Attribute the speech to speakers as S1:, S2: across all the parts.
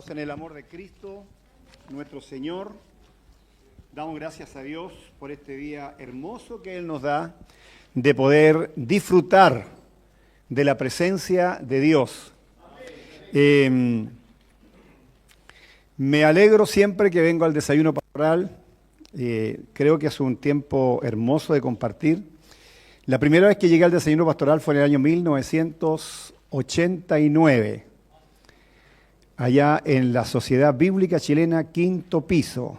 S1: Hermanos, en el amor de Cristo, nuestro Señor, damos gracias a Dios por este día hermoso que Él nos da de poder disfrutar de la presencia de Dios. Me alegro siempre que vengo al desayuno pastoral. Creo que es un tiempo hermoso de compartir. La primera vez que llegué al desayuno pastoral fue en el año 1989. Allá en la Sociedad Bíblica Chilena, quinto piso.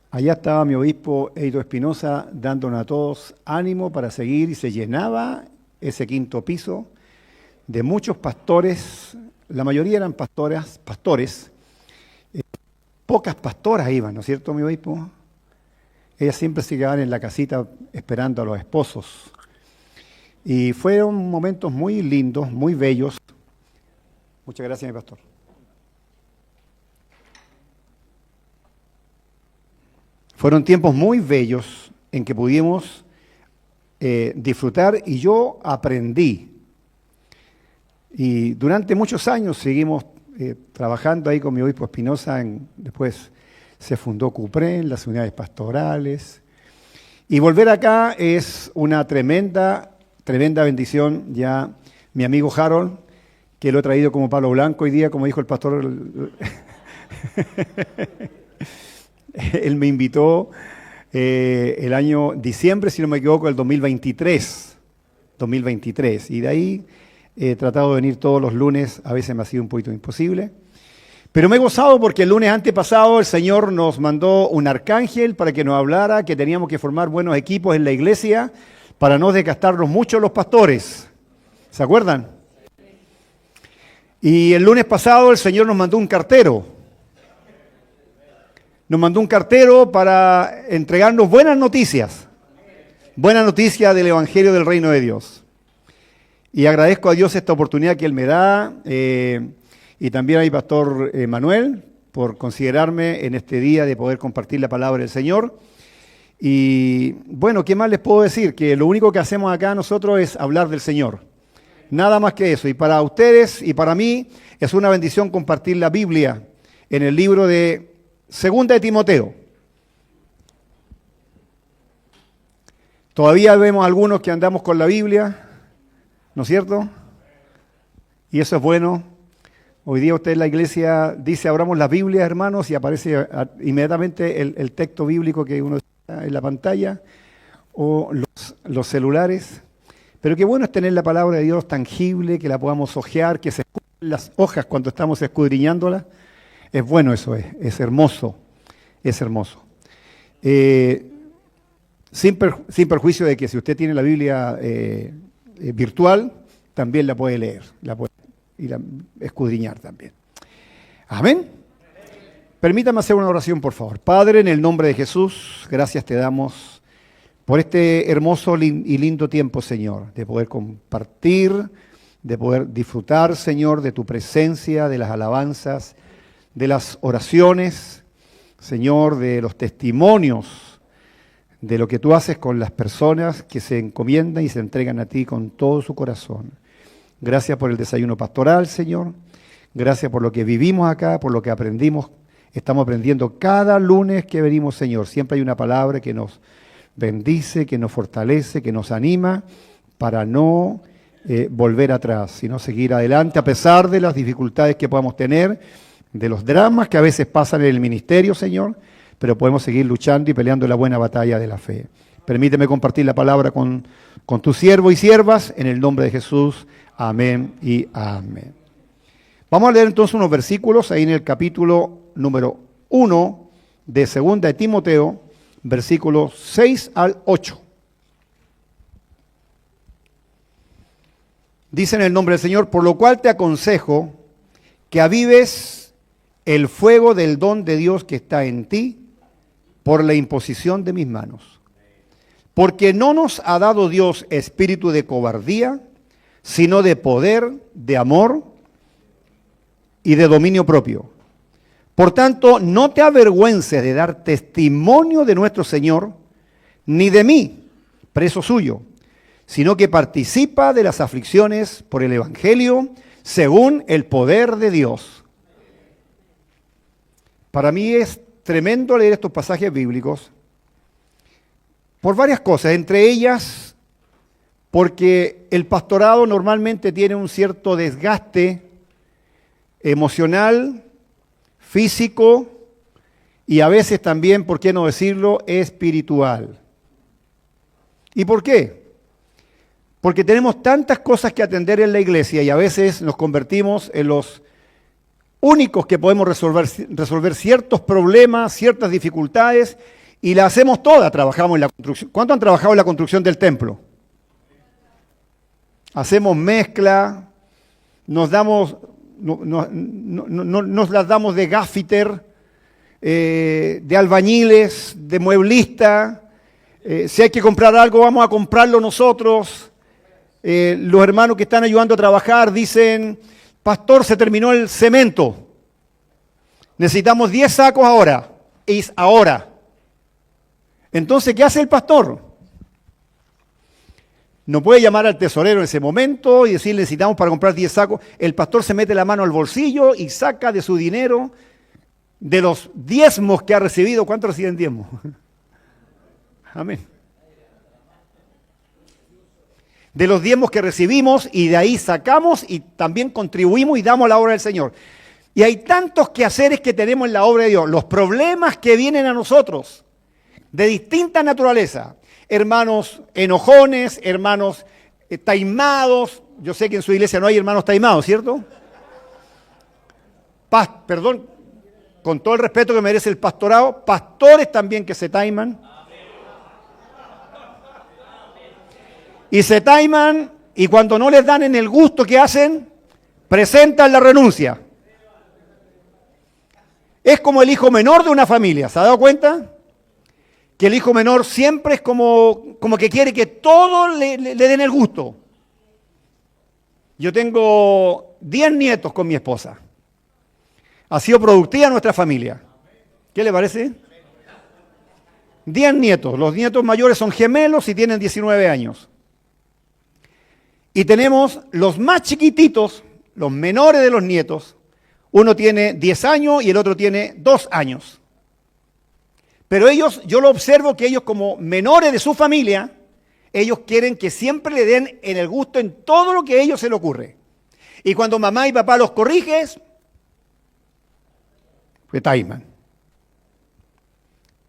S1: Allá estaba mi obispo Eito Espinosa dándonos a todos ánimo para seguir y se llenaba ese quinto piso de muchos pastores, la mayoría eran pastores, pocas pastoras iban, ¿no es cierto, mi obispo? Ellas siempre se quedaban en la casita esperando a los esposos. Y fueron momentos muy lindos, muy bellos. Muchas gracias, mi pastor. Fueron tiempos muy bellos en que pudimos disfrutar y yo aprendí. Y durante muchos años seguimos trabajando ahí con mi obispo Espinosa. Después se fundó CUPREN, las unidades pastorales. Y volver acá es una tremenda bendición. Ya mi amigo Harold, que lo he traído como palo blanco hoy día, como dijo el pastor... Él me invitó el año diciembre, si no me equivoco, el 2023. Y de ahí he tratado de venir todos los lunes, a veces me ha sido un poquito imposible. Pero me he gozado porque el lunes antepasado el Señor nos mandó un arcángel para que nos hablara que teníamos que formar buenos equipos en la iglesia para no desgastarnos mucho los pastores. ¿Se acuerdan? Y el lunes pasado el Señor nos mandó un cartero. Nos mandó un cartero para entregarnos buenas noticias del Evangelio del Reino de Dios. Y agradezco a Dios esta oportunidad que Él me da, y también a mi pastor Manuel, por considerarme en este día de poder compartir la palabra del Señor. Y bueno, ¿qué más les puedo decir? Que lo único que hacemos acá nosotros es hablar del Señor. Nada más que eso. Y para ustedes y para mí es una bendición compartir la Biblia en el libro de Segunda de Timoteo. Todavía vemos algunos que andamos con la Biblia, ¿no es cierto? Y eso es bueno. Hoy día usted en la iglesia dice, abramos la Biblia, hermanos, y aparece inmediatamente el texto bíblico que uno está en la pantalla, o los celulares. Pero qué bueno es tener la palabra de Dios tangible, que la podamos hojear, que se escuchen las hojas cuando estamos escudriñándola. Es bueno eso, es hermoso, es hermoso. Sin perjuicio de que si usted tiene la Biblia virtual, también la puede leer, la puede ir a escudriñar también. Amén. Permítame hacer una oración, por favor. Padre, en el nombre de Jesús, gracias te damos por este hermoso y lindo tiempo, Señor, de poder compartir, de poder disfrutar, Señor, de tu presencia, de las alabanzas, de las oraciones, Señor, de los testimonios, de lo que tú haces con las personas que se encomiendan y se entregan a ti con todo su corazón. Gracias por el desayuno pastoral, Señor. Gracias por lo que vivimos acá, por lo que aprendimos. Estamos aprendiendo cada lunes que venimos, Señor. Siempre hay una palabra que nos bendice, que nos fortalece, que nos anima para no volver atrás, sino seguir adelante a pesar de las dificultades que podamos tener, de los dramas que a veces pasan en el ministerio, Señor, pero podemos seguir luchando y peleando la buena batalla de la fe. Permíteme compartir la palabra con tus siervos y siervas, en el nombre de Jesús. Amén y amén. Vamos a leer entonces unos versículos ahí en el capítulo número 1 de Segunda de Timoteo, versículos 6 al 8. Dice en el nombre del Señor, por lo cual te aconsejo que avives el fuego del don de Dios que está en ti por la imposición de mis manos. Porque no nos ha dado Dios espíritu de cobardía, sino de poder, de amor y de dominio propio. Por tanto, no te avergüences de dar testimonio de nuestro Señor, ni de mí, preso suyo, sino que participa de las aflicciones por el Evangelio, según el poder de Dios. Para mí es tremendo leer estos pasajes bíblicos por varias cosas, entre ellas porque el pastorado normalmente tiene un cierto desgaste emocional, físico y a veces también, ¿por qué no decirlo?, espiritual. ¿Y por qué? Porque tenemos tantas cosas que atender en la iglesia y a veces nos convertimos en los únicos que podemos resolver ciertos problemas, ciertas dificultades y la hacemos todas. Trabajamos en la construcción. ¿Cuánto han trabajado en la construcción del templo? Hacemos mezcla, nos las damos de gaffiter, de albañiles, de mueblista. Si hay que comprar algo, vamos a comprarlo nosotros. Los hermanos que están ayudando a trabajar dicen, pastor, se terminó el cemento. Necesitamos 10 sacos ahora. Es ahora. Entonces, ¿qué hace el pastor? No puede llamar al tesorero en ese momento y decirle, necesitamos para comprar 10 sacos. El pastor se mete la mano al bolsillo y saca de su dinero, de los diezmos que ha recibido. ¿Cuánto reciben diezmos? Amén. De los diezmos que recibimos y de ahí sacamos y también contribuimos y damos a la obra del Señor. Y hay tantos quehaceres que tenemos en la obra de Dios, los problemas que vienen a nosotros de distinta naturaleza, hermanos enojones, hermanos taimados. Yo sé que en su iglesia no hay hermanos taimados, ¿cierto? Perdón, con todo el respeto que merece el pastorado, pastores también que se taiman. Y se taiman y cuando no les dan en el gusto que hacen, presentan la renuncia. Es como el hijo menor de una familia, ¿se ha dado cuenta? Que el hijo menor siempre es como que quiere que todos le den el gusto. Yo tengo 10 nietos con mi esposa. Ha sido productiva nuestra familia. ¿Qué le parece? 10 nietos. Los nietos mayores son gemelos y tienen 19 años. Y tenemos los más chiquititos, los menores de los nietos. Uno tiene 10 años y el otro tiene 2 años. Pero ellos, yo lo observo que ellos como menores de su familia, ellos quieren que siempre le den en el gusto en todo lo que a ellos se les ocurre. Y cuando mamá y papá los corriges, se taiman.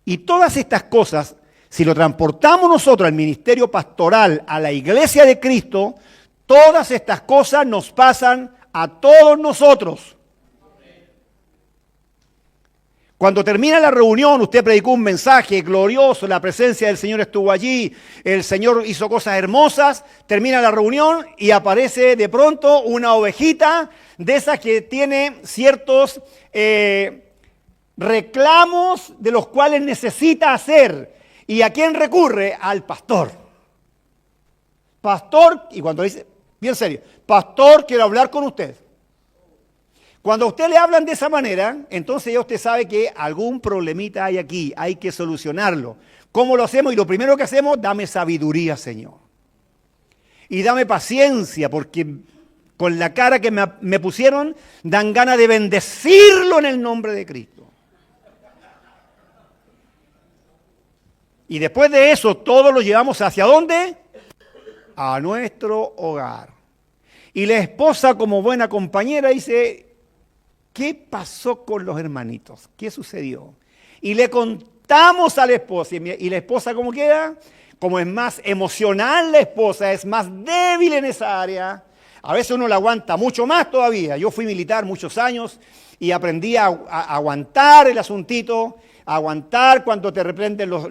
S1: Y todas estas cosas, si lo transportamos nosotros al ministerio pastoral, a la iglesia de Cristo, todas estas cosas nos pasan a todos nosotros. Cuando termina la reunión, usted predicó un mensaje glorioso, la presencia del Señor estuvo allí, el Señor hizo cosas hermosas, termina la reunión y aparece de pronto una ovejita de esas que tiene ciertos reclamos de los cuales necesita hacer. ¿Y a quién recurre? Al pastor. Pastor, y cuando dice, bien serio, pastor, quiero hablar con usted. Cuando a usted le hablan de esa manera, entonces ya usted sabe que algún problemita hay aquí, hay que solucionarlo. ¿Cómo lo hacemos? Y lo primero que hacemos, dame sabiduría, Señor. Y dame paciencia, porque con la cara que me pusieron, dan ganas de bendecirlo en el nombre de Cristo. Y después de eso, todos lo llevamos ¿hacia dónde? A nuestro hogar. Y la esposa, como buena compañera, dice, ¿qué pasó con los hermanitos? ¿Qué sucedió? Y le contamos a la esposa. ¿Y la esposa cómo queda? Como es más emocional la esposa, es más débil en esa área. A veces uno la aguanta mucho más todavía. Yo fui militar muchos años y aprendí a aguantar el asuntito, a aguantar cuando te reprenden las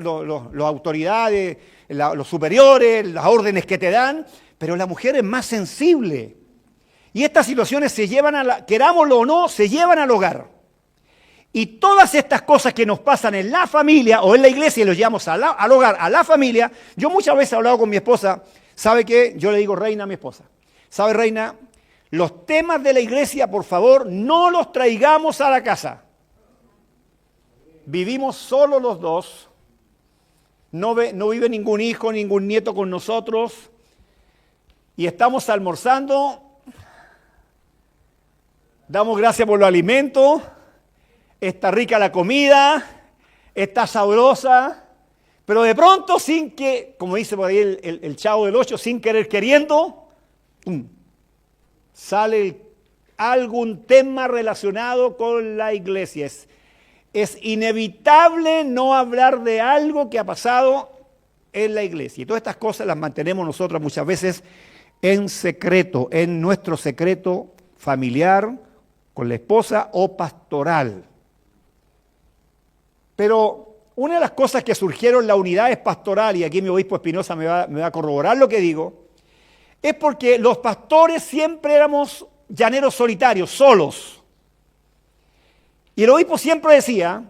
S1: autoridades, los superiores, las órdenes que te dan. Pero la mujer es más sensible. Y estas situaciones se llevan, querámoslo o no, se llevan al hogar. Y todas estas cosas que nos pasan en la familia o en la iglesia y los llevamos al hogar, a la familia. Yo muchas veces he hablado con mi esposa, ¿sabe qué? Yo le digo reina a mi esposa. ¿Sabe, reina? Los temas de la iglesia, por favor, no los traigamos a la casa. Vivimos solo los dos. No vive ningún hijo, ningún nieto con nosotros. Y estamos almorzando. Damos gracias por los alimentos. está rica la comida, está sabrosa, pero de pronto sin que, como dice por ahí el Chavo del Ocho, sin querer queriendo, ¡pum!, sale algún tema relacionado con la iglesia. Es inevitable no hablar de algo que ha pasado en la iglesia. Y todas estas cosas las mantenemos nosotros muchas veces en secreto, en nuestro secreto familiar, con la esposa o pastoral. Pero una de las cosas que surgieron en la unidad es pastoral, y aquí mi obispo Espinosa me va a corroborar lo que digo, es porque los pastores siempre éramos llaneros solitarios, solos. Y el obispo siempre decía,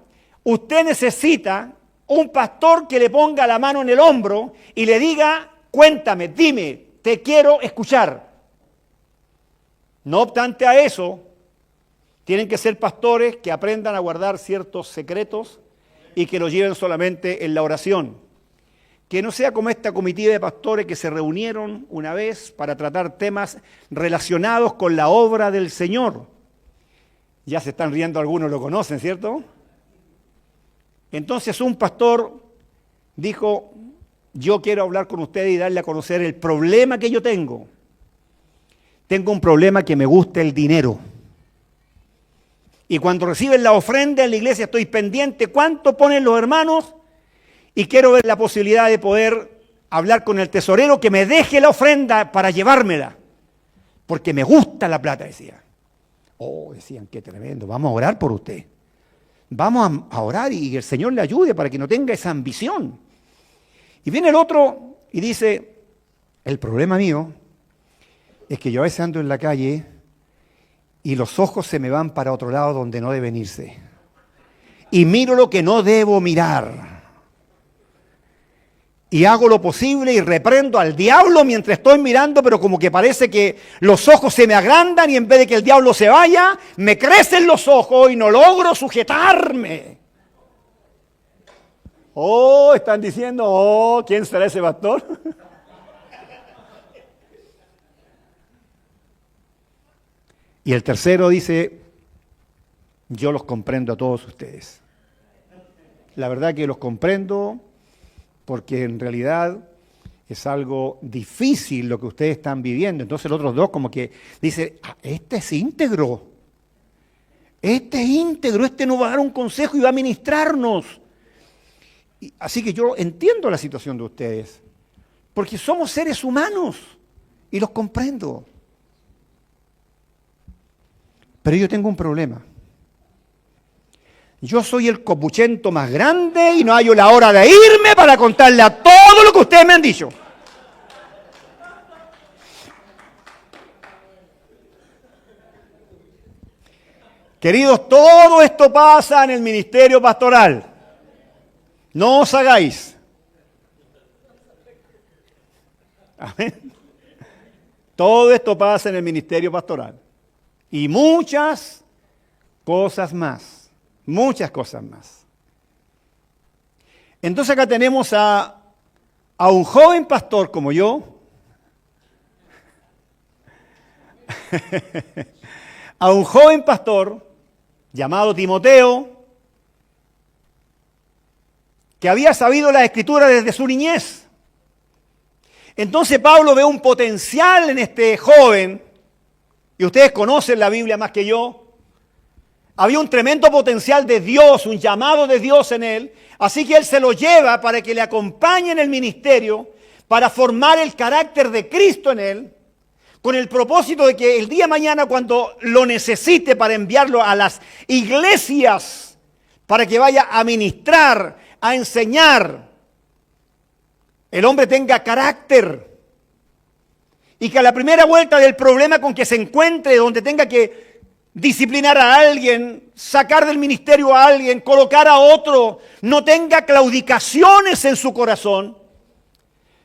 S1: usted necesita un pastor que le ponga la mano en el hombro y le diga, cuéntame, dime, te quiero escuchar. No obstante a eso, tienen que ser pastores que aprendan a guardar ciertos secretos y que los lleven solamente en la oración. Que no sea como esta comitiva de pastores que se reunieron una vez para tratar temas relacionados con la obra del Señor. Ya se están riendo, algunos lo conocen, ¿cierto? Entonces un pastor dijo, yo quiero hablar con ustedes y darle a conocer el problema que yo tengo. Tengo un problema que me gusta el dinero. Y cuando reciben la ofrenda en la iglesia estoy pendiente cuánto ponen los hermanos y quiero ver la posibilidad de poder hablar con el tesorero que me deje la ofrenda para llevármela. Porque me gusta la plata, decía. Oh, decían, qué tremendo, vamos a orar por usted. Vamos a orar y el Señor le ayude para que no tenga esa ambición. Y viene el otro y dice, el problema mío es que yo a veces ando en la calle y los ojos se me van para otro lado donde no deben irse. Y miro lo que no debo mirar. Y hago lo posible y reprendo al diablo mientras estoy mirando, pero como que parece que los ojos se me agrandan y en vez de que el diablo se vaya, me crecen los ojos y no logro sujetarme. Oh, están diciendo, oh, ¿quién será ese pastor? Y el tercero dice, yo los comprendo a todos ustedes. La verdad que los comprendo porque en realidad es algo difícil lo que ustedes están viviendo. Entonces los otros dos como que dicen, este es íntegro, este no va a dar un consejo y va a ministrarnos. Así que yo entiendo la situación de ustedes, porque somos seres humanos y los comprendo. Pero yo tengo un problema. Yo soy el copuchento más grande y no hallo la hora de irme para contarle a todo lo que ustedes me han dicho. Queridos, todo esto pasa en el ministerio pastoral. No os hagáis. Amén. Todo esto pasa en el ministerio pastoral. Y muchas cosas más. Muchas cosas más. Entonces acá tenemos a un joven pastor como yo, a un joven pastor llamado Timoteo, que había sabido la Escritura desde su niñez. Entonces Pablo ve un potencial en este joven, y ustedes conocen la Biblia más que yo. Había un tremendo potencial de Dios, un llamado de Dios en él, así que él se lo lleva para que le acompañe en el ministerio, para formar el carácter de Cristo en él, con el propósito de que el día de mañana, cuando lo necesite para enviarlo a las iglesias, para que vaya a ministrar, a enseñar, el hombre tenga carácter. Y que a la primera vuelta del problema con que se encuentre, donde tenga que disciplinar a alguien, sacar del ministerio a alguien, colocar a otro, no tenga claudicaciones en su corazón.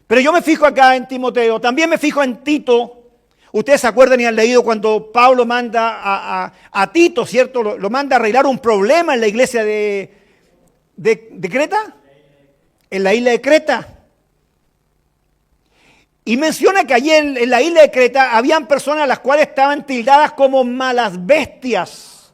S1: Pero yo me fijo acá en Timoteo, también me fijo en Tito. Ustedes se acuerdan y han leído cuando Pablo manda a Tito, ¿cierto? Lo manda a arreglar un problema en la iglesia de Creta, en la isla de Creta. Y menciona que allí en la isla de Creta habían personas las cuales estaban tildadas como malas bestias.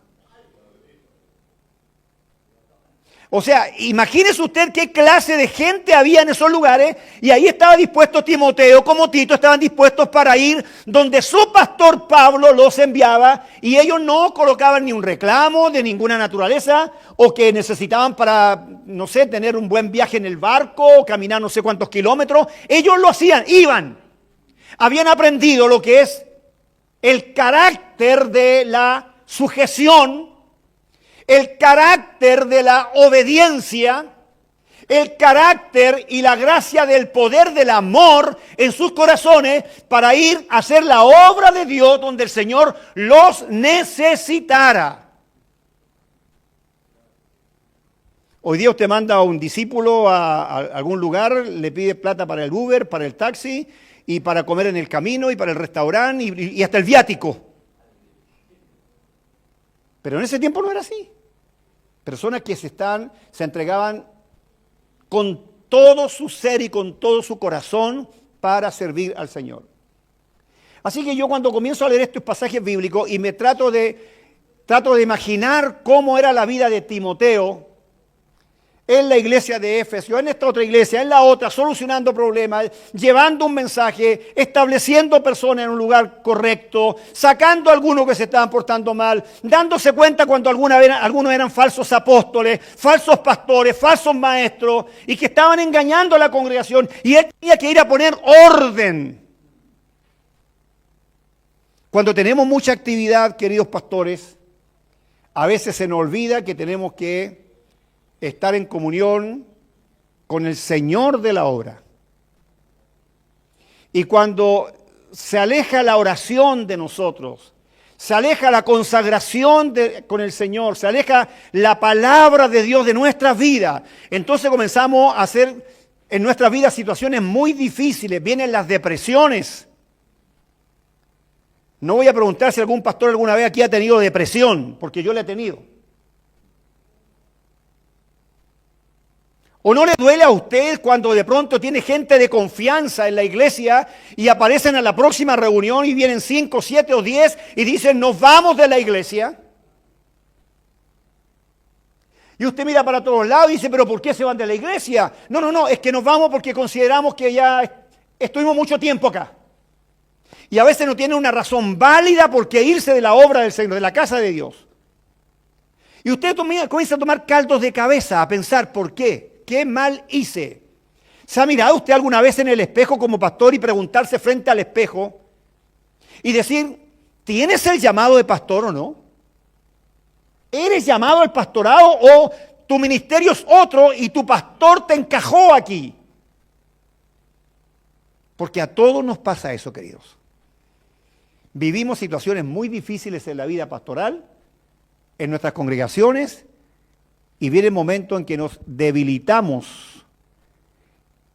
S1: O sea, imagínese usted qué clase de gente había en esos lugares y ahí estaba dispuesto Timoteo como Tito, estaban dispuestos para ir donde su pastor Pablo los enviaba y ellos no colocaban ni un reclamo de ninguna naturaleza o que necesitaban para, no sé, tener un buen viaje en el barco o caminar no sé cuántos kilómetros. Ellos lo hacían, iban. Habían aprendido lo que es el carácter de la sujeción, el carácter de la obediencia, el carácter y la gracia del poder del amor en sus corazones para ir a hacer la obra de Dios donde el Señor los necesitara. Hoy día usted manda a un discípulo a algún lugar, le pide plata para el Uber, para el taxi y para comer en el camino y para el restaurante y hasta el viático. Pero en ese tiempo no era así. Personas que se entregaban con todo su ser y con todo su corazón para servir al Señor. Así que yo cuando comienzo a leer estos pasajes bíblicos y me trato de imaginar cómo era la vida de Timoteo en la iglesia de Éfeso, en esta otra iglesia, en la otra, solucionando problemas, llevando un mensaje, estableciendo personas en un lugar correcto, sacando a algunos que se estaban portando mal, dándose cuenta cuando algunos eran falsos apóstoles, falsos pastores, falsos maestros, y que estaban engañando a la congregación, y él tenía que ir a poner orden. Cuando tenemos mucha actividad, queridos pastores, a veces se nos olvida que tenemos que estar en comunión con el Señor de la obra. Y cuando se aleja la oración de nosotros, se aleja la consagración con el Señor, se aleja la palabra de Dios de nuestras vidas, entonces comenzamos a hacer en nuestras vidas situaciones muy difíciles, vienen las depresiones. No voy a preguntar si algún pastor alguna vez aquí ha tenido depresión, porque yo la he tenido. ¿O no le duele a usted cuando de pronto tiene gente de confianza en la iglesia y aparecen a la próxima reunión y vienen 5, 7 o 10 y dicen nos vamos de la iglesia? Y usted mira para todos lados y dice, pero ¿por qué se van de la iglesia? No, es que nos vamos porque consideramos que ya estuvimos mucho tiempo acá. Y a veces no tiene una razón válida por qué irse de la obra del Señor, de la casa de Dios. Y usted comienza a tomar caldos de cabeza, a pensar, ¿por qué? ¿Qué mal hice? ¿Se ha mirado usted alguna vez en el espejo como pastor y preguntarse frente al espejo y decir, ¿tienes el llamado de pastor o no? ¿Eres llamado al pastorado o tu ministerio es otro y tu pastor te encajó aquí? Porque a todos nos pasa eso, queridos. Vivimos situaciones muy difíciles en la vida pastoral, en nuestras congregaciones, y viene el momento en que nos debilitamos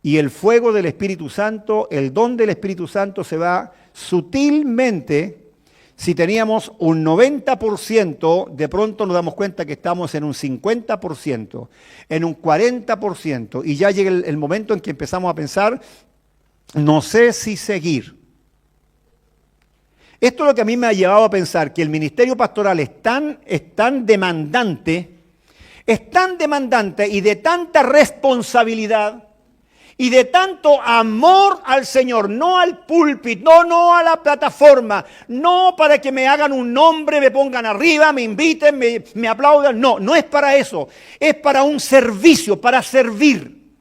S1: y el fuego del Espíritu Santo, el don del Espíritu Santo se va sutilmente. Si teníamos un 90%, de pronto nos damos cuenta que estamos en un 50%, en un 40%, y ya llega el momento en que empezamos a pensar, no sé si seguir. Esto es lo que a mí me ha llevado a pensar que el ministerio pastoral es tan demandante y de tanta responsabilidad y de tanto amor al Señor, no al púlpito, no a la plataforma, no para que me hagan un nombre, me pongan arriba, me inviten, me aplaudan, no es para eso, es para un servicio, para servir.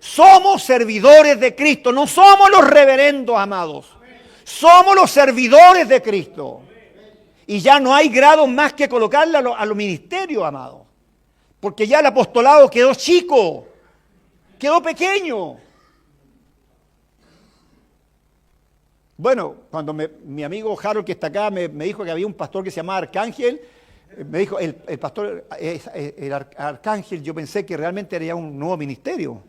S1: Somos servidores de Cristo, no somos los reverendos, amados, somos los servidores de Cristo. Y ya no hay grado más que colocarle a los ministerios, amados. Porque ya el apostolado quedó chico, quedó pequeño. Bueno, cuando mi amigo Harold, que está acá, me dijo que había un pastor que se llamaba Arcángel, me dijo, el pastor, el Arcángel, yo pensé que realmente era ya un nuevo ministerio.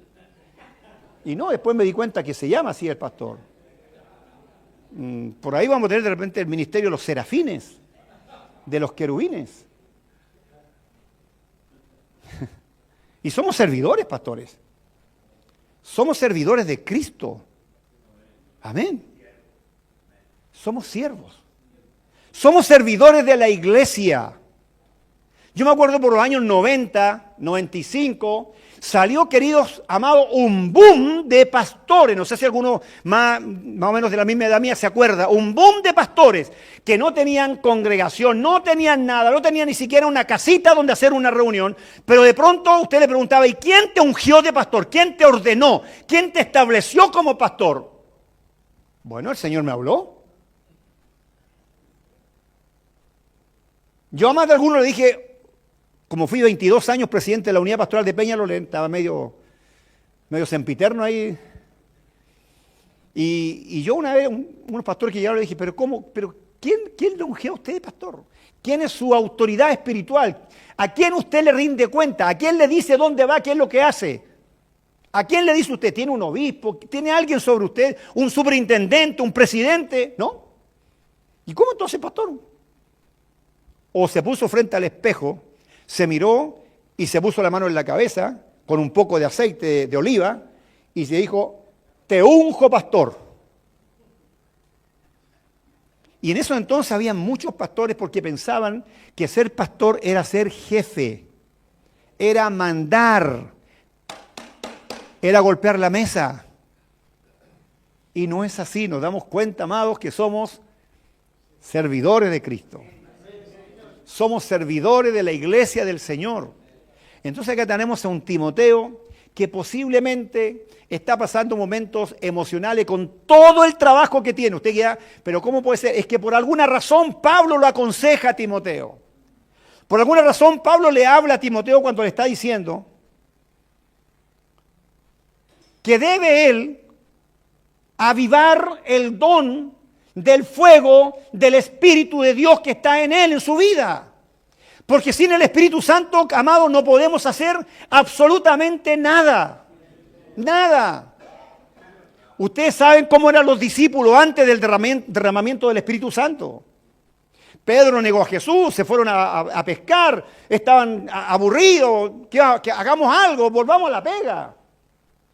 S1: Y no, después me di cuenta que se llama así el pastor. Por ahí vamos a tener de repente el ministerio de los serafines, de los querubines. Y somos servidores, pastores. Somos servidores de Cristo. Amén. Somos siervos. Somos servidores de la iglesia. Yo me acuerdo por los años 90, 95, salió, queridos amados, un boom de pastores. No sé si alguno más o menos de la misma edad mía se acuerda. Un boom de pastores que no tenían congregación, no tenían nada, no tenían ni siquiera una casita donde hacer una reunión. Pero de pronto usted le preguntaba, ¿y quién te ungió de pastor? ¿Quién te ordenó? ¿Quién te estableció como pastor? Bueno, el Señor me habló. Yo a más de alguno le dije, como fui 22 años presidente de la Unidad Pastoral de Peñalolén, estaba medio sempiterno ahí. Y yo una vez, unos pastores que llegaron, le dije, pero ¿cómo? ¿Quién le ungió a usted de pastor? ¿Quién es su autoridad espiritual? ¿A quién usted le rinde cuenta? ¿A quién le dice dónde va? ¿Qué es lo que hace? ¿A quién le dice usted? ¿Tiene un obispo? ¿Tiene alguien sobre usted? ¿Un superintendente? ¿Un presidente? ¿No? ¿Y cómo entonces, pastor? O se puso frente al espejo, se miró y se puso la mano en la cabeza con un poco de aceite de oliva y se dijo, te unjo pastor. Y en eso entonces había muchos pastores porque pensaban que ser pastor era ser jefe, era mandar, era golpear la mesa. Y no es así, nos damos cuenta, amados, que somos servidores de Cristo. Somos servidores de la iglesia del Señor. Entonces acá tenemos a un Timoteo que posiblemente está pasando momentos emocionales con todo el trabajo que tiene. Usted dirá, pero ¿cómo puede ser? Es que por alguna razón Pablo lo aconseja a Timoteo. Por alguna razón Pablo le habla a Timoteo cuando le está diciendo que debe él avivar el don del fuego del Espíritu de Dios que está en él, en su vida. Porque sin el Espíritu Santo, amados, no podemos hacer absolutamente nada. Nada. Ustedes saben cómo eran los discípulos antes del derramamiento del Espíritu Santo. Pedro negó a Jesús, se fueron a pescar, estaban aburridos, que hagamos algo, volvamos a la pega.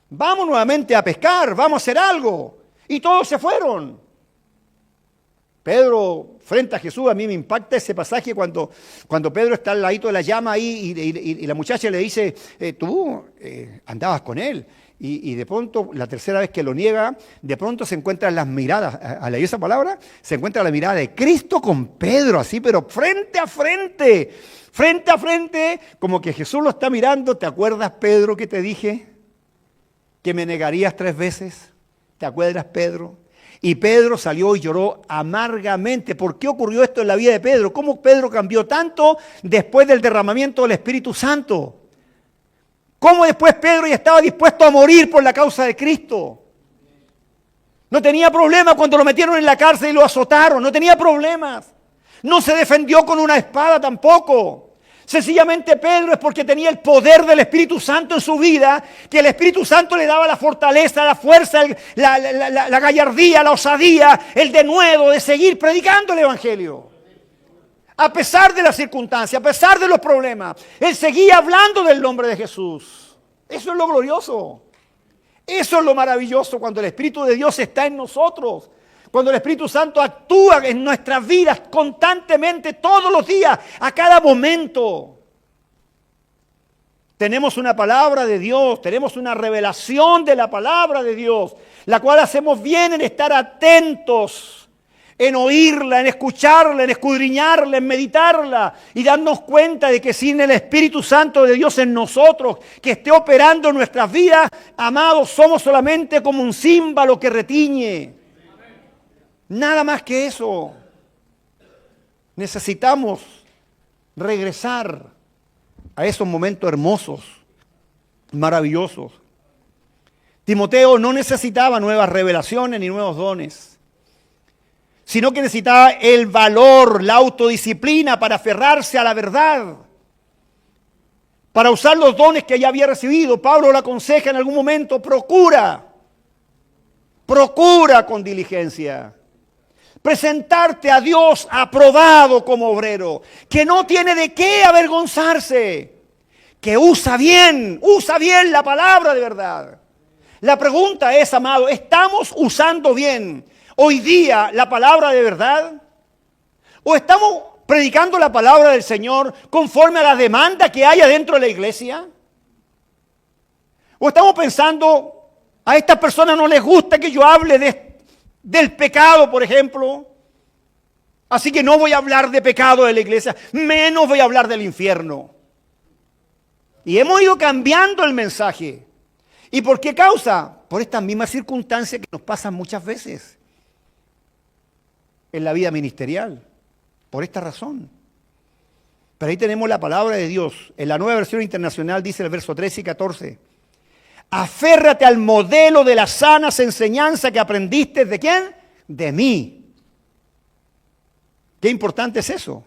S1: Vamos nuevamente a pescar, vamos a hacer algo. Y todos se fueron. Pedro, frente a Jesús, a mí me impacta ese pasaje cuando Pedro está al ladito de la llama ahí y la muchacha le dice, tú andabas con él. Y de pronto, la tercera vez que lo niega, de pronto se encuentran las miradas, al leer esa palabra, se encuentra la mirada de Cristo con Pedro, así, pero frente a frente, como que Jesús lo está mirando. ¿Te acuerdas, Pedro, que te dije que me negarías 3 veces? ¿Te acuerdas, Pedro? Y Pedro salió y lloró amargamente. ¿Por qué ocurrió esto en la vida de Pedro? ¿Cómo Pedro cambió tanto después del derramamiento del Espíritu Santo? ¿Cómo después Pedro ya estaba dispuesto a morir por la causa de Cristo? No tenía problema cuando lo metieron en la cárcel y lo azotaron. No tenía problemas. No se defendió con una espada tampoco. Sencillamente Pedro es porque tenía el poder del Espíritu Santo en su vida, que el Espíritu Santo le daba la fortaleza, la fuerza, la gallardía, la osadía, el denuedo de seguir predicando el Evangelio. A pesar de las circunstancias, a pesar de los problemas, él seguía hablando del nombre de Jesús. Eso es lo glorioso. Eso es lo maravilloso cuando el Espíritu de Dios está en nosotros. Cuando el Espíritu Santo actúa en nuestras vidas constantemente, todos los días, a cada momento. Tenemos una palabra de Dios, tenemos una revelación de la palabra de Dios, la cual hacemos bien en estar atentos, en oírla, en escucharla, en escudriñarla, en meditarla y darnos cuenta de que sin el Espíritu Santo de Dios en nosotros, que esté operando en nuestras vidas, amados, somos solamente como un címbalo que retiñe. Nada más que eso. Necesitamos regresar a esos momentos hermosos, maravillosos. Timoteo no necesitaba nuevas revelaciones ni nuevos dones, sino que necesitaba el valor, la autodisciplina para aferrarse a la verdad, para usar los dones que ya había recibido. Pablo le aconseja en algún momento, procura con diligencia presentarte a Dios aprobado como obrero, que no tiene de qué avergonzarse, que usa bien la palabra de verdad. La pregunta es, amado, ¿estamos usando bien hoy día la palabra de verdad? ¿O estamos predicando la palabra del Señor conforme a la demanda que haya dentro de la iglesia? ¿O estamos pensando, a estas personas no les gusta que yo hable del pecado, por ejemplo? Así que no voy a hablar de pecado de la iglesia, menos voy a hablar del infierno. Y hemos ido cambiando el mensaje. ¿Y por qué causa? Por estas mismas circunstancias que nos pasan muchas veces en la vida ministerial. Por esta razón. Pero ahí tenemos la palabra de Dios. En la Nueva Versión Internacional dice el verso 13 y 14. Aférrate al modelo de las sanas enseñanzas que aprendiste. ¿De quién? De mí. Qué importante es eso.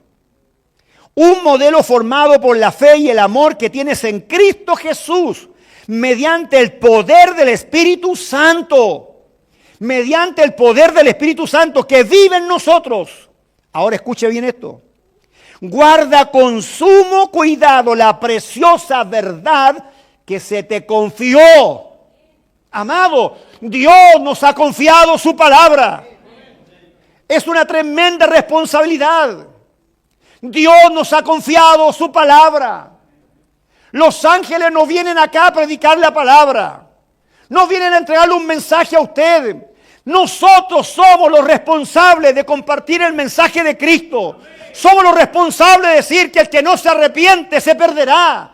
S1: Un modelo formado por la fe y el amor que tienes en Cristo Jesús, mediante el poder del Espíritu Santo. Mediante el poder del Espíritu Santo que vive en nosotros. Ahora escuche bien esto. Guarda con sumo cuidado la preciosa verdad que se te confió. Amado, Dios nos ha confiado su palabra. Es una tremenda responsabilidad. Dios nos ha confiado su palabra. Los ángeles no vienen acá a predicar la palabra. No vienen a entregarle un mensaje a usted. Nosotros somos los responsables de compartir el mensaje de Cristo. Somos los responsables de decir que el que no se arrepiente se perderá.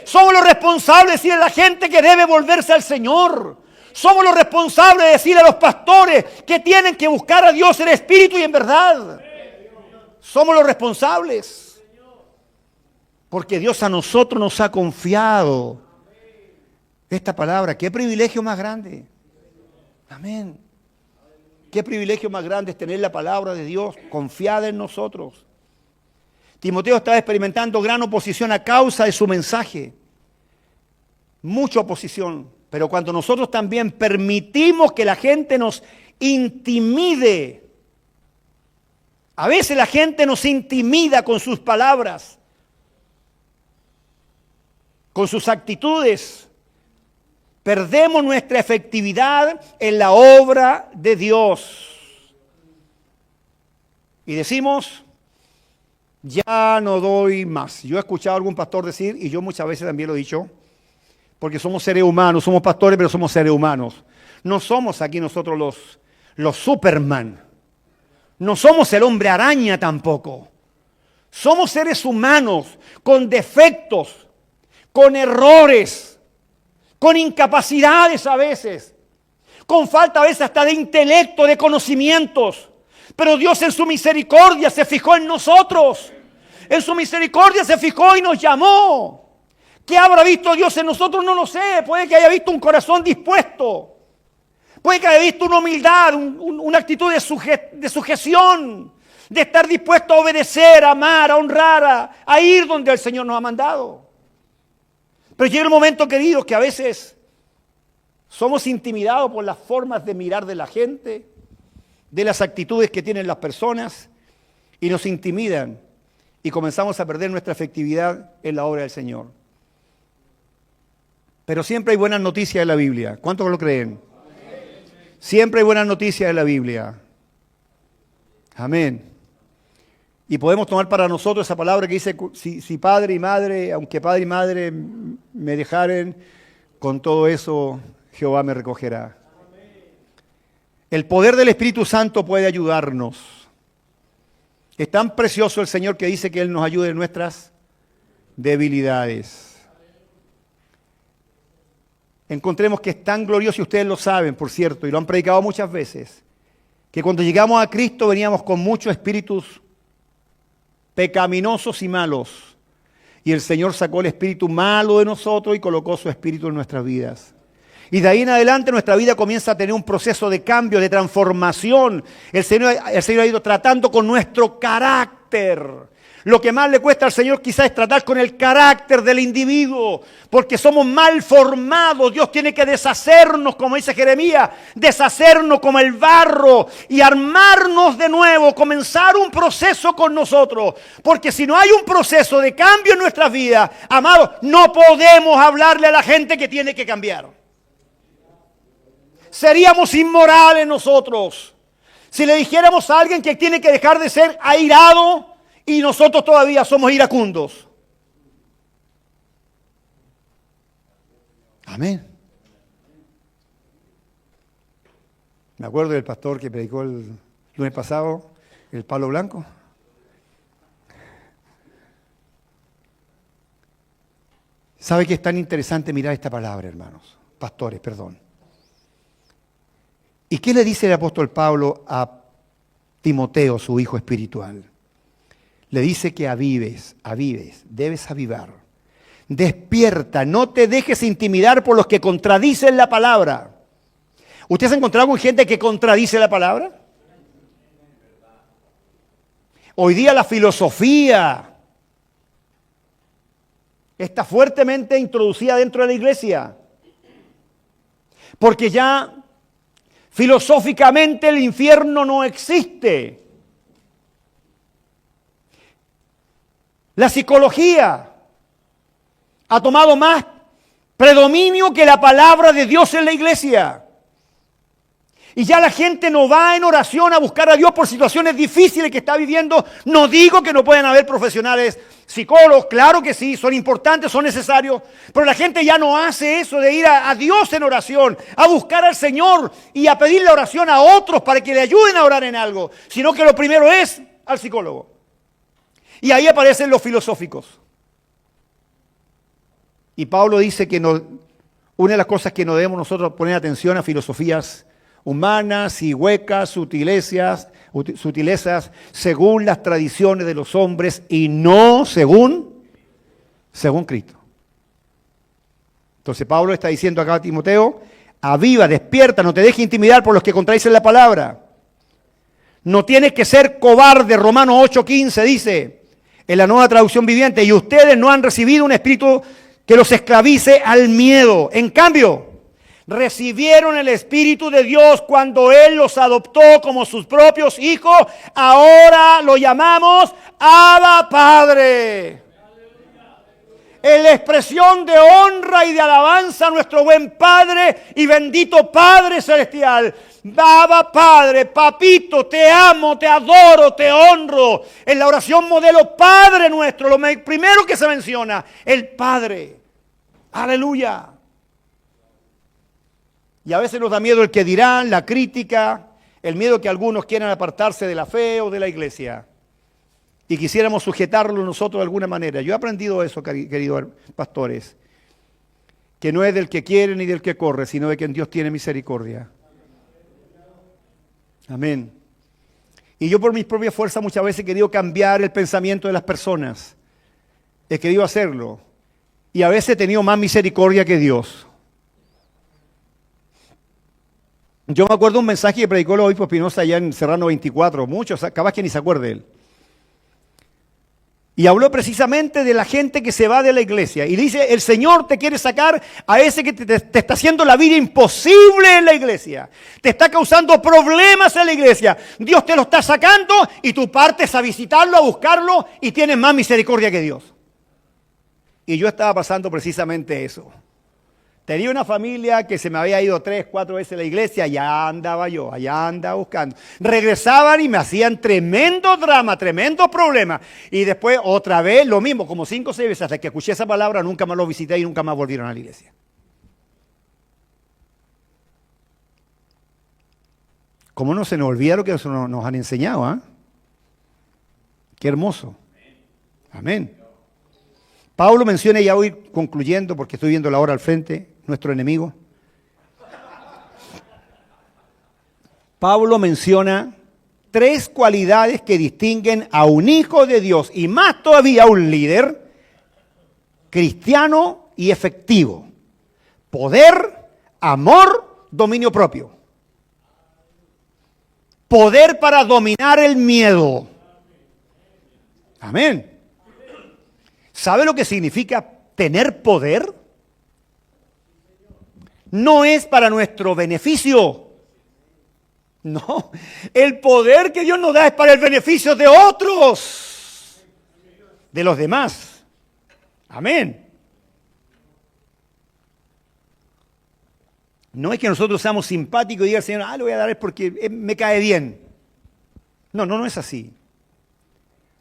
S1: Somos los responsables de decirle a la gente que debe volverse al Señor. Somos los responsables de decirle a los pastores que tienen que buscar a Dios en espíritu y en verdad. Somos los responsables. Porque Dios a nosotros nos ha confiado esta palabra. ¿Qué privilegio más grande? Amén. Qué privilegio más grande es tener la palabra de Dios confiada en nosotros. Timoteo estaba experimentando gran oposición a causa de su mensaje. Mucha oposición. Pero cuando nosotros también permitimos que la gente nos intimide, a veces la gente nos intimida con sus palabras, con sus actitudes, perdemos nuestra efectividad en la obra de Dios. Y decimos, ya no doy más. Yo he escuchado a algún pastor decir, y yo muchas veces también lo he dicho, porque somos seres humanos, somos pastores, pero somos seres humanos. No somos aquí nosotros los Superman. No somos el hombre araña tampoco. Somos seres humanos con defectos, con errores, con incapacidades a veces, con falta a veces hasta de intelecto, de conocimientos. Pero Dios en su misericordia se fijó en nosotros. En su misericordia se fijó y nos llamó. ¿Qué habrá visto Dios en nosotros? No lo sé. Puede que haya visto un corazón dispuesto. Puede que haya visto una humildad, una actitud de sujeción, de estar dispuesto a obedecer, a amar, a honrar, a ir donde el Señor nos ha mandado. Pero llega el momento, queridos, que a veces somos intimidados por las formas de mirar de la gente, de las actitudes que tienen las personas, y nos intimidan y comenzamos a perder nuestra efectividad en la obra del Señor. Pero siempre hay buenas noticias en la Biblia. ¿Cuántos lo creen? Siempre hay buenas noticias en la Biblia. Amén. Y podemos tomar para nosotros esa palabra que dice, si padre y madre, aunque padre y madre me dejaren, con todo eso Jehová me recogerá. El poder del Espíritu Santo puede ayudarnos. Es tan precioso el Señor que dice que Él nos ayude en nuestras debilidades. Encontremos que es tan glorioso, y ustedes lo saben, por cierto, y lo han predicado muchas veces, que cuando llegamos a Cristo veníamos con muchos espíritus pecaminosos y malos. Y el Señor sacó el espíritu malo de nosotros y colocó su espíritu en nuestras vidas. Y de ahí en adelante nuestra vida comienza a tener un proceso de cambio, de transformación. El Señor ha ido tratando con nuestro carácter. Lo que más le cuesta al Señor quizás es tratar con el carácter del individuo, porque somos mal formados. Dios tiene que deshacernos, como dice Jeremías, deshacernos como el barro y armarnos de nuevo, comenzar un proceso con nosotros. Porque si no hay un proceso de cambio en nuestras vidas, amados, no podemos hablarle a la gente que tiene que cambiar. Seríamos inmorales nosotros si le dijéramos a alguien que tiene que dejar de ser airado y nosotros todavía somos iracundos. Amén. Me acuerdo del pastor que predicó el lunes pasado, el Pablo Blanco. ¿Sabe que es tan interesante mirar esta palabra, hermanos? Pastores, perdón. ¿Y qué le dice el apóstol Pablo a Timoteo, su hijo espiritual? Le dice que avives, debes avivar. Despierta, no te dejes intimidar por los que contradicen la palabra. ¿Usted se ha encontrado con gente que contradice la palabra? Hoy día la filosofía está fuertemente introducida dentro de la iglesia. Porque ya filosóficamente el infierno no existe. La psicología ha tomado más predominio que la palabra de Dios en la iglesia. Y ya la gente no va en oración a buscar a Dios por situaciones difíciles que está viviendo. No digo que no puedan haber profesionales psicólogos, claro que sí, son importantes, son necesarios. Pero la gente ya no hace eso de ir a Dios en oración, a buscar al Señor y a pedir la oración a otros para que le ayuden a orar en algo. Sino que lo primero es al psicólogo. Y ahí aparecen los filosóficos. Y Pablo dice que una de las cosas que no debemos nosotros poner atención a filosofías humanas y huecas, sutilezas, según las tradiciones de los hombres y no según Cristo. Entonces Pablo está diciendo acá a Timoteo, aviva, despierta, no te dejes intimidar por los que contradicen la palabra. No tienes que ser cobarde, Romanos 8:15 dice, en la Nueva Traducción Viviente, y ustedes no han recibido un espíritu que los esclavice al miedo. En cambio, recibieron el Espíritu de Dios cuando Él los adoptó como sus propios hijos. Ahora lo llamamos Abba Padre. En la expresión de honra y de alabanza a nuestro buen Padre y bendito Padre Celestial. Abba Padre, papito, te amo, te adoro, te honro. En la oración modelo Padre nuestro, lo primero que se menciona, el Padre. Aleluya. Y a veces nos da miedo el que dirán, la crítica, el miedo que algunos quieran apartarse de la fe o de la iglesia. Y quisiéramos sujetarlo nosotros de alguna manera. Yo he aprendido eso, queridos pastores, que no es del que quiere ni del que corre, sino de quien Dios tiene misericordia. Amén. Y yo por mis propias fuerzas muchas veces he querido cambiar el pensamiento de las personas. He querido hacerlo. Y a veces he tenido más misericordia que Dios. Yo me acuerdo de un mensaje que predicó el obispo Espinosa allá en Serrano 24, muchos, capaz que ni se acuerde él. Y habló precisamente de la gente que se va de la iglesia. Y dice, el Señor te quiere sacar a ese que te está haciendo la vida imposible en la iglesia. Te está causando problemas en la iglesia. Dios te lo está sacando y tú partes a visitarlo, a buscarlo y tienes más misericordia que Dios. Y yo estaba pasando precisamente eso. Tenía una familia que se me había ido 3, 4 veces a la iglesia, allá andaba yo, allá andaba buscando. Regresaban y me hacían tremendo drama, tremendo problema. Y después otra vez lo mismo, como 5 o 6 veces, hasta que escuché esa palabra, nunca más lo visité y nunca más volvieron a la iglesia. ¿Cómo no se nos olvida lo que nos han enseñado? Qué hermoso. Amén. Pablo menciona, ya voy concluyendo porque estoy viendo la hora al frente, nuestro enemigo. Pablo menciona 3 cualidades que distinguen a un hijo de Dios y más todavía a un líder cristiano y efectivo. Poder, amor, dominio propio. Poder para dominar el miedo. Amén. ¿Sabe lo que significa tener poder? No es para nuestro beneficio. No, el poder que Dios nos da es para el beneficio de otros, de los demás. Amén. No es que nosotros seamos simpáticos y diga al Señor, le voy a dar es porque me cae bien. No es así.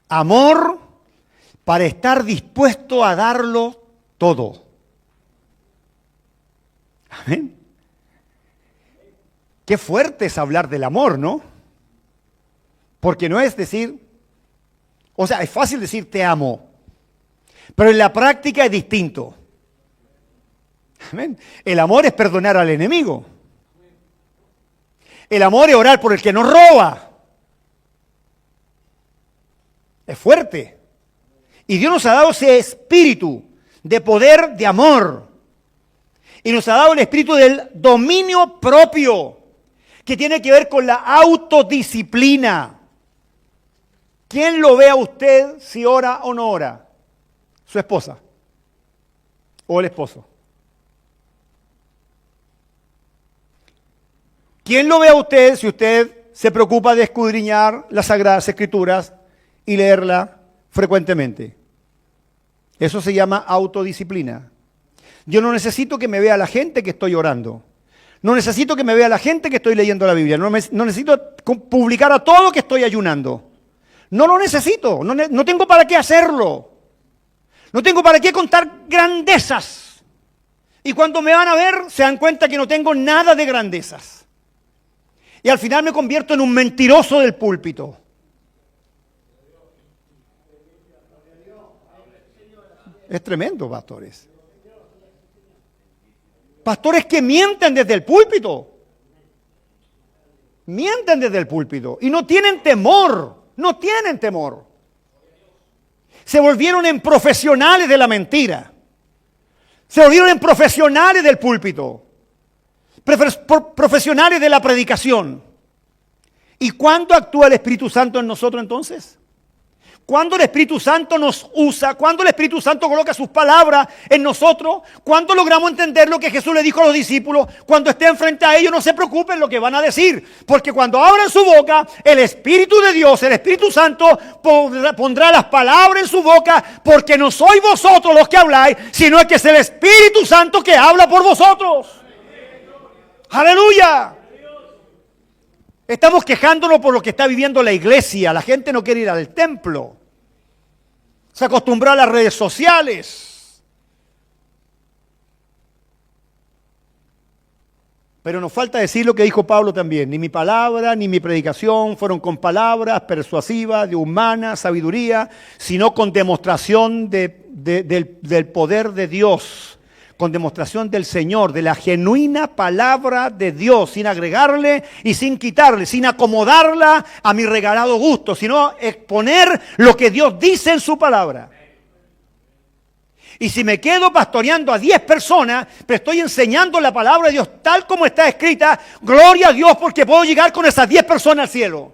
S1: Amor para estar dispuesto a darlo todo. Amén. Qué fuerte es hablar del amor, ¿no? Porque no es decir, o sea, es fácil decir te amo, pero en la práctica es distinto. Amén. El amor es perdonar al enemigo. El amor es orar por el que nos roba. Es fuerte. Y Dios nos ha dado ese espíritu de poder, de amor. Y nos ha dado el espíritu del dominio propio, que tiene que ver con la autodisciplina. ¿Quién lo ve a usted si ora o no ora? Su esposa o el esposo. ¿Quién lo ve a usted si usted se preocupa de escudriñar las Sagradas Escrituras y leerla frecuentemente? Eso se llama autodisciplina. Yo no necesito que me vea la gente que estoy orando. No necesito que me vea la gente que estoy leyendo la Biblia. No necesito publicar a todo que estoy ayunando. No lo necesito. No tengo para qué hacerlo. No tengo para qué contar grandezas. Y cuando me van a ver, se dan cuenta que no tengo nada de grandezas. Y al final me convierto en un mentiroso del púlpito. Es tremendo, pastores. Pastores que mienten desde el púlpito. Mienten desde el púlpito. Y no tienen temor. No tienen temor. Se volvieron en profesionales de la mentira. Se volvieron en profesionales del púlpito. Profesionales de la predicación. ¿Y cuándo actúa el Espíritu Santo en nosotros entonces? ¿Cuándo el Espíritu Santo nos usa? ¿Cuándo el Espíritu Santo coloca sus palabras en nosotros? ¿Cuándo logramos entender lo que Jesús le dijo a los discípulos? Cuando estén frente a ellos, no se preocupen lo que van a decir. Porque cuando abran su boca, el Espíritu de Dios, el Espíritu Santo, pondrá las palabras en su boca. Porque no sois vosotros los que habláis, sino que es el Espíritu Santo que habla por vosotros. ¡Aleluya! Estamos quejándonos por lo que está viviendo la iglesia. La gente no quiere ir al templo. Se acostumbró a las redes sociales. Pero nos falta decir lo que dijo Pablo también. Ni mi palabra ni mi predicación fueron con palabras persuasivas de humana sabiduría, sino con demostración del poder de Dios. Con demostración del Señor, de la genuina palabra de Dios, sin agregarle y sin quitarle, sin acomodarla a mi regalado gusto, sino exponer lo que Dios dice en su palabra. Y si me quedo pastoreando a 10 personas, pero estoy enseñando la palabra de Dios tal como está escrita, gloria a Dios porque puedo llegar con esas 10 personas al cielo.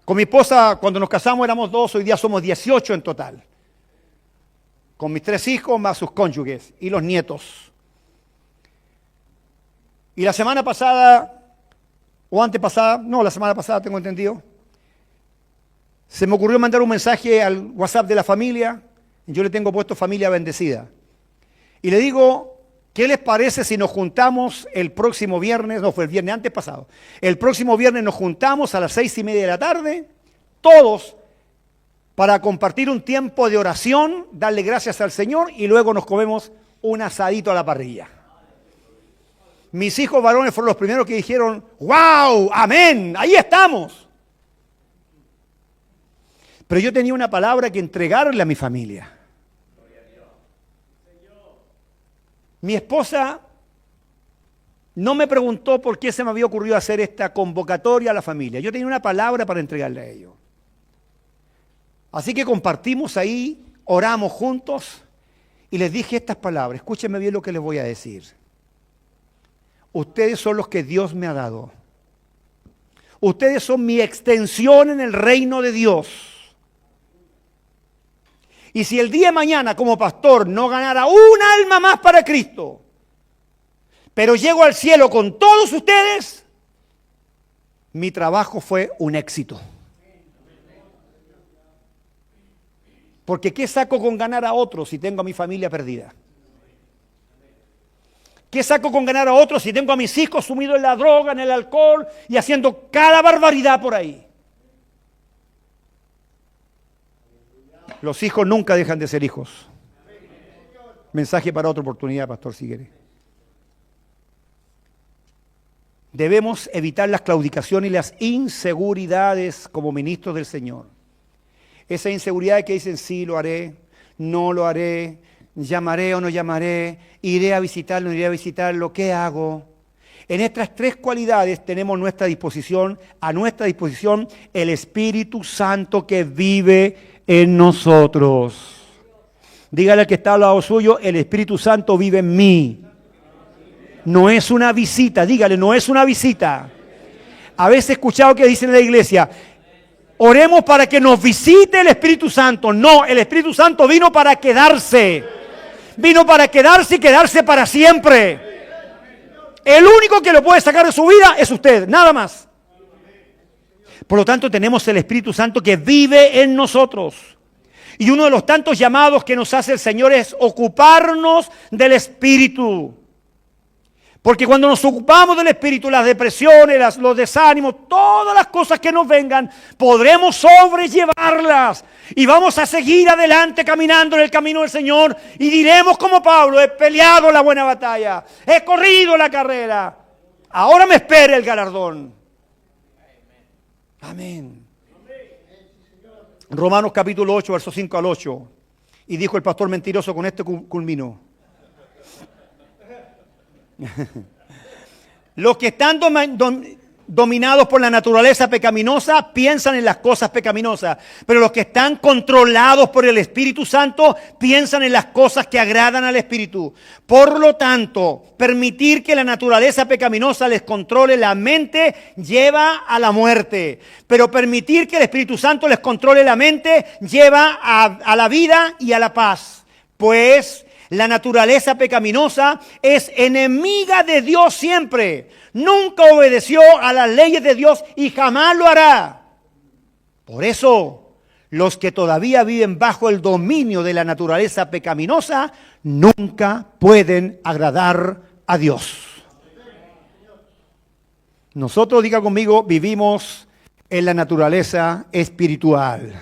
S1: Con mi esposa, cuando nos casamos éramos 2, hoy día somos 18 en total. Con mis 3 hijos, más sus cónyuges y los nietos. Y la semana pasada, o antepasada, no, la semana pasada tengo entendido, se me ocurrió mandar un mensaje al WhatsApp de la familia. Yo le tengo puesto familia bendecida. Y le digo, ¿qué les parece si nos juntamos el próximo viernes? No, fue el viernes antepasado. El próximo viernes nos juntamos a las 6:30 de la tarde, todos, para compartir un tiempo de oración, darle gracias al Señor y luego nos comemos un asadito a la parrilla. Mis hijos varones fueron los primeros que dijeron, ¡wow! ¡Amén! ¡Ahí estamos! Pero yo tenía una palabra que entregarle a mi familia. Mi esposa no me preguntó por qué se me había ocurrido hacer esta convocatoria a la familia. Yo tenía una palabra para entregarle a ellos. Así que compartimos ahí, oramos juntos y les dije estas palabras. Escúchenme bien lo que les voy a decir. Ustedes son los que Dios me ha dado. Ustedes son mi extensión en el reino de Dios. Y si el día de mañana como pastor no ganara un alma más para Cristo, pero llego al cielo con todos ustedes, mi trabajo fue un éxito. Porque ¿qué saco con ganar a otros si tengo a mi familia perdida? ¿Qué saco con ganar a otros si tengo a mis hijos sumidos en la droga, en el alcohol y haciendo cada barbaridad por ahí? Los hijos nunca dejan de ser hijos. Mensaje para otra oportunidad, pastor, si quiere. Debemos evitar las claudicaciones y las inseguridades como ministros del Señor. Esa inseguridad que dicen, sí, lo haré, no lo haré, llamaré o no llamaré, iré a visitarlo, no iré a visitarlo, ¿qué hago? En estas tres cualidades tenemos a nuestra disposición el Espíritu Santo que vive en nosotros. Dígale al que está al lado suyo, el Espíritu Santo vive en mí. No es una visita, dígale, no es una visita. A veces he escuchado que dicen en la iglesia, oremos para que nos visite el Espíritu Santo. No, el Espíritu Santo vino para quedarse. Vino para quedarse y quedarse para siempre. El único que lo puede sacar de su vida es usted, nada más. Por lo tanto, tenemos el Espíritu Santo que vive en nosotros. Y uno de los tantos llamados que nos hace el Señor es ocuparnos del Espíritu. Porque cuando nos ocupamos del Espíritu, las depresiones, los desánimos, todas las cosas que nos vengan, podremos sobrellevarlas. Y vamos a seguir adelante caminando en el camino del Señor. Y diremos como Pablo, he peleado la buena batalla, he corrido la carrera. Ahora me espera el galardón. Amén. Romanos capítulo 8, versos 5 al 8. Y dijo el pastor mentiroso, con esto culminó. Los que están dominados por la naturaleza pecaminosa piensan en las cosas pecaminosas, pero los que están controlados por el Espíritu Santo piensan en las cosas que agradan al Espíritu. Por lo tanto, permitir que la naturaleza pecaminosa les controle la mente lleva a la muerte, pero permitir que el Espíritu Santo les controle la mente lleva a la vida y a la paz. Pues la naturaleza pecaminosa es enemiga de Dios siempre. Nunca obedeció a las leyes de Dios y jamás lo hará. Por eso, los que todavía viven bajo el dominio de la naturaleza pecaminosa nunca pueden agradar a Dios. Nosotros, diga conmigo, vivimos en la naturaleza espiritual.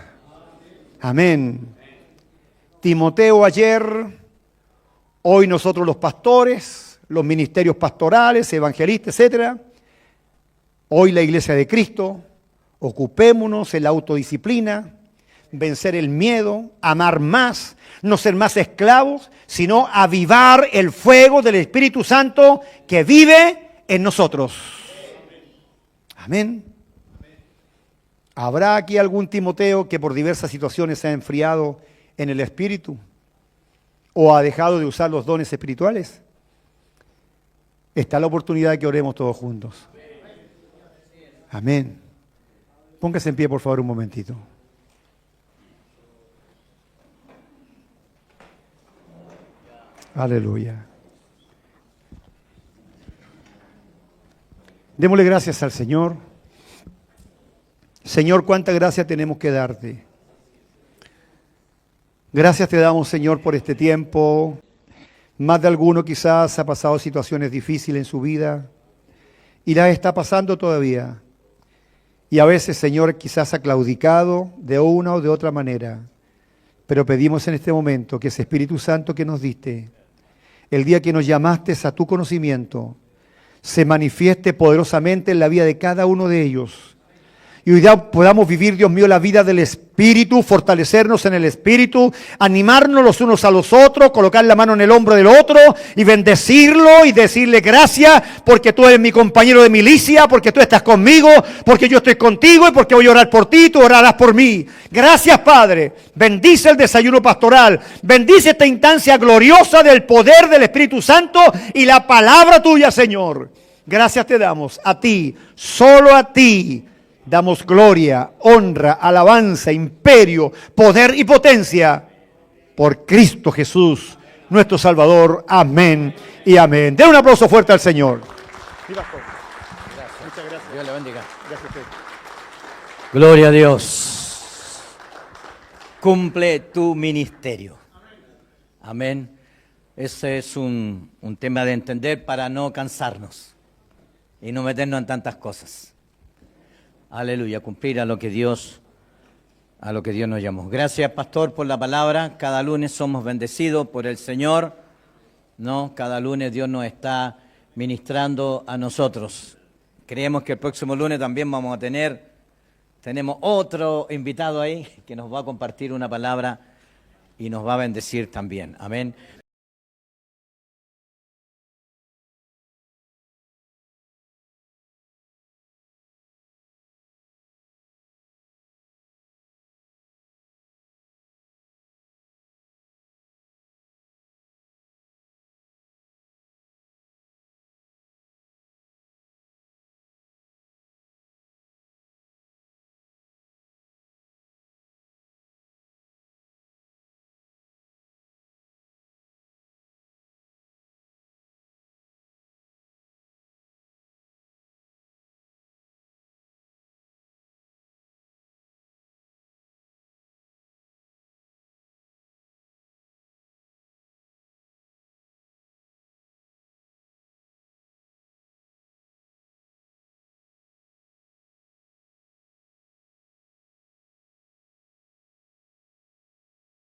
S1: Amén. Timoteo ayer... Hoy nosotros los pastores, los ministerios pastorales, evangelistas, etc. Hoy la Iglesia de Cristo, ocupémonos en la autodisciplina, vencer el miedo, amar más, no ser más esclavos, sino avivar el fuego del Espíritu Santo que vive en nosotros. Amén. ¿Habrá aquí algún Timoteo que por diversas situaciones se ha enfriado en el Espíritu? ¿O ha dejado de usar los dones espirituales? Está la oportunidad de que oremos todos juntos. Amén. Póngase en pie, por favor, un momentito. Aleluya. Démosle gracias al Señor. Señor, cuánta gracia tenemos que darte. Gracias te damos, Señor, por este tiempo. Más de alguno quizás ha pasado situaciones difíciles en su vida y las está pasando todavía. Y a veces, Señor, quizás ha claudicado de una o de otra manera. Pero pedimos en este momento que ese Espíritu Santo que nos diste, el día que nos llamaste a tu conocimiento, se manifieste poderosamente en la vida de cada uno de ellos. Y hoy día podamos vivir, Dios mío, la vida del Espíritu, fortalecernos en el Espíritu, animarnos los unos a los otros, colocar la mano en el hombro del otro y bendecirlo y decirle gracias porque tú eres mi compañero de milicia, porque tú estás conmigo, porque yo estoy contigo y porque voy a orar por ti, tú orarás por mí. Gracias, Padre. Bendice el desayuno pastoral. Bendice esta instancia gloriosa del poder del Espíritu Santo y la palabra tuya, Señor. Gracias te damos a ti, solo a ti. Damos gloria, honra, alabanza, imperio, poder y potencia por Cristo Jesús, nuestro Salvador. Amén y amén. Den un aplauso fuerte al Señor.
S2: Gracias. Muchas gracias. Dios le bendiga. Gracias a usted. Gloria a Dios. Cumple tu ministerio. Amén. Ese es un tema de entender para no cansarnos y no meternos en tantas cosas. Aleluya, cumplir a lo que Dios a lo que Dios nos llamó. Gracias, pastor, por la palabra. Cada lunes somos bendecidos por el Señor, ¿no? Cada lunes Dios nos está ministrando a nosotros. Creemos que el próximo lunes también tenemos otro invitado ahí que nos va a compartir una palabra y nos va a bendecir también. Amén.